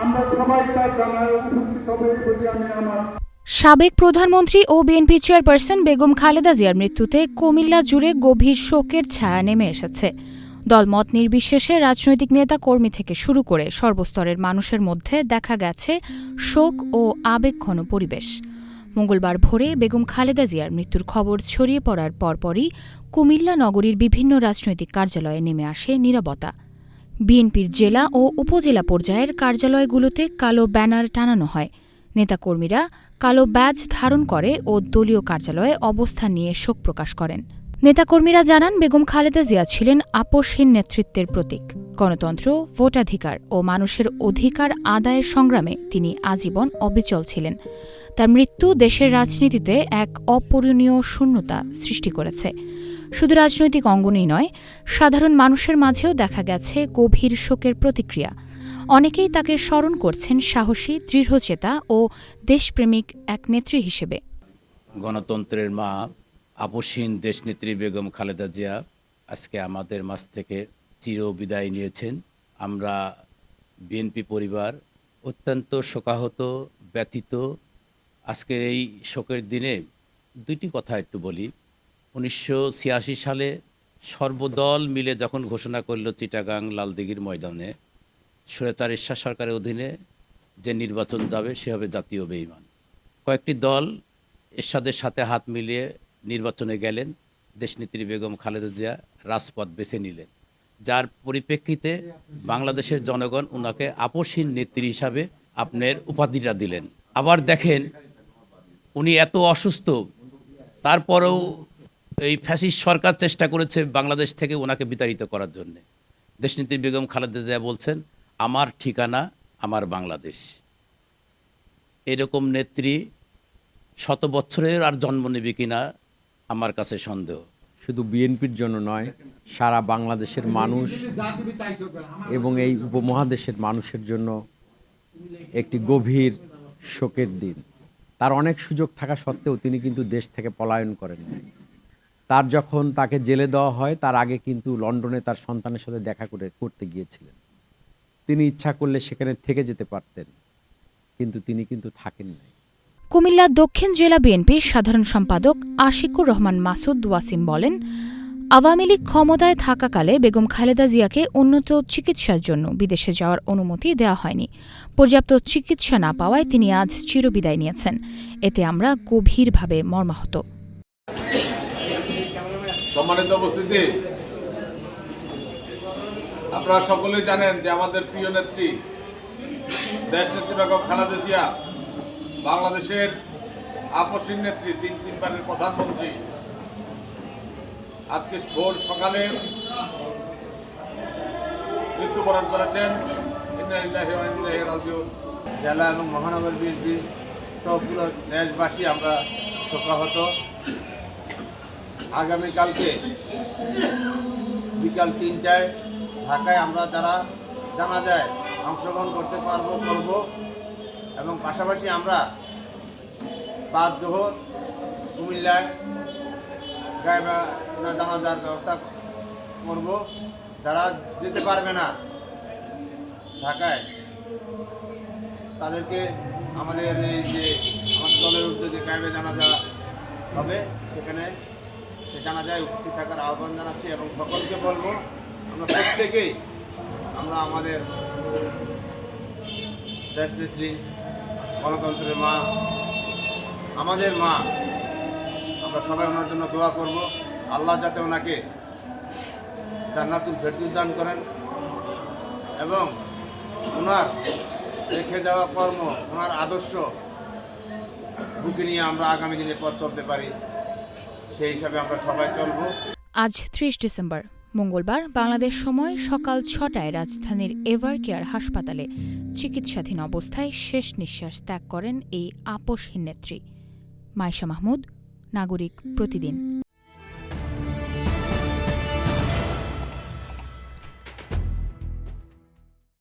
আমরা সবাই তার জানায় উপস্থিত হবে যদি আমি আমার সাবেক প্রধানমন্ত্রী ও বিএনপি চেয়ারপারসন বেগম খালেদা জিয়ার মৃত্যুতে কুমিল্লা জুড়ে গভীর শোকের ছায়া নেমে এসেছে। দলমত নির্বিশেষে রাজনৈতিক নেতা কর্মী থেকে শুরু করে সর্বস্তরের মানুষের মধ্যে দেখা গেছে শোক ও আবেগঘন পরিবেশ। মঙ্গলবার ভোরে বেগম খালেদা জিয়ার মৃত্যুর খবর ছড়িয়ে পড়ার পরপরই কুমিল্লা নগরীর বিভিন্ন রাজনৈতিক কার্যালয়ে নেমে আসে নীরবতা। বিএনপির জেলা ও উপজেলা পর্যায়ের কার্যালয়গুলোতে কালো ব্যানার টানানো হয়। নেতাকর্মীরা কালো ব্যাজ ধারণ করে ও দলীয় কার্যালয়ে অবস্থান নিয়ে শোক প্রকাশ করেন। নেতাকর্মীরা জানান, বেগম খালেদা জিয়া ছিলেন আপোষহীন নেতৃত্বের প্রতীক। গণতন্ত্র, ভোটাধিকার ও মানুষের অধিকার আদায়ের সংগ্রামে তিনি আজীবন অবিচল ছিলেন। তার মৃত্যু দেশের রাজনীতিতে এক অপূরণীয় শূন্যতা সৃষ্টি করেছে। শুধু রাজনৈতিক অঙ্গনেই নয়, সাধারণ মানুষের মাঝেও দেখা গেছে গভীর শোকের প্রতিক্রিয়া। অনেকেই তাকে স্মরণ করছেন সাহসী, দৃঢ়চেতা ও দেশপ্রেমিক এক নেত্রী হিসেবে। গণতন্ত্রের মা, আপোষহীন দেশনেত্রী বেগম খালেদা জিয়া আজকে আমাদের মাঝ থেকে চির বিদায় নিয়েছেন। আমরা বিএনপি পরিবার অত্যন্ত শোকাহত, ব্যথিত। আজকের এই শোকের দিনে দুইটি কথা একটু বলি। 1986 সালে সর্বদল মিলে যখন ঘোষণা করল চিটাগাং লালদিঘির ময়দানে স্বৈরাচার এরশাদ সরকারের অধীনে যে নির্বাচন যাবে সে হবে জাতীয় বেঈমান, কয়েকটি দল এরশাদের সাথে হাত মিলিয়ে নির্বাচনে গেলেন। দেশনেত্রী বেগম খালেদা জিয়া রাজপথ বেছে নিলেন, যার পরিপ্রেক্ষিতে বাংলাদেশের জনগণ ওনাকে আপোষহীন নেত্রী হিসাবে আপনার উপাধিটা দিলেন। আবার দেখেন, উনি এত অসুস্থ, তারপরেও এই ফ্যাসিস্ট সরকার চেষ্টা করেছে বাংলাদেশ থেকে ওনাকে বিতাড়িত করার জন্য। দেশনেত্রী বেগম খালেদা জিয়া বলছেন, আমার ঠিকানা আমার বাংলাদেশ। এরকম নেত্রী শত বছরের আর জন্ম নেবে কিনা আমার কাছে সন্দেহ। শুধু বিএনপির জন্য নয়, সারা বাংলাদেশের মানুষ এবং এই উপমহাদেশের মানুষের জন্য একটি গভীর শোকের দিন। তার অনেক সুযোগ থাকা সত্ত্বেও তিনি কিন্তু দেশ থেকে পলায়ন করেন। তার যখন তাকে জেলে দেওয়া হয়, তার আগে কিন্তু লন্ডনে তার সন্তানের সাথে দেখা করতে গিয়েছিলেন। তিনি ইচ্ছা করলে সেখানে থেকে যেতে পারতেন, কিন্তু তিনি কিন্তু থাকেননি। কুমিল্লা দক্ষিণ জেলা বিএনপির সাধারণ সম্পাদক আশিকুর রহমান মাসুদ ওয়াসিম বলেন, আওয়ামী লীগ ক্ষমতায় থাকাকালে বেগম খালেদা জিয়াকে উন্নত চিকিৎসার জন্য বিদেশে যাওয়ার অনুমতি দেওয়া হয়নি। পর্যাপ্ত চিকিৎসা না পাওয়ায় তিনি আজ চিরবিদায় নিয়েছেন। এতে আমরা গভীরভাবে মর্মাহত। সম্মানিত উপস্থিতি, আপনারা সকলেই জানেন যে আমাদের প্রিয় নেত্রী দেশনেত্রী বেগম খালেদা জিয়া বাংলাদেশের আপোষহীন নেত্রী, তিনবারের প্রধানমন্ত্রী আজকে ভোর সকালে মৃত্যুবরণ করেছেন। জেলা এবং মহানগর বিএনপি সব পুরো দেশবাসী আমরা শোকাহত। আগামীকালকে বিকাল 3টায় ঢাকায় আমরা যারা জানাজায় অংশগ্রহণ করব এবং পাশাপাশি আমরা 5 জোহর কুমিল্লায় গায়বা জানাজার ব্যবস্থা করব। যারা যেতে পারবে না ঢাকায়, তাদেরকে আমাদের এই যে আমাদের দলের উদ্যোগে গায়বা জানাজা হবে, সেখানে সে জানাজায় উপস্থিত থাকার আহ্বান জানাচ্ছি এবং সকলকে বলবো আমরা প্রত্যেকেই আমরা আমাদের দেশনেত্রী, গণতন্ত্রের মা, আমাদের মা, আমরা সবাই ওনার জন্য দোয়া করব। আল্লাহ যাতে ওনাকে জান্নাতুল ফেরদৌস দান করেন এবং ওনার রেখে যাওয়া কর্ম, ওনার আদর্শ বুকে নিয়ে আমরা আগামী দিনে পথ চলতে পারি, সেই হিসাবে আমরা সবাই চলব। আজ 30 ডিসেম্বর মঙ্গলবার বাংলাদেশ সময় সকাল 6টায় রাজধানীর এভার কেয়ার হাসপাতালে চিকিৎসাধীন অবস্থায় শেষ নিঃশ্বাস ত্যাগ করেন এই আপোষহীন নেত্রী। মাইশা মাহমুদ, নাগরিক প্রতিদিন।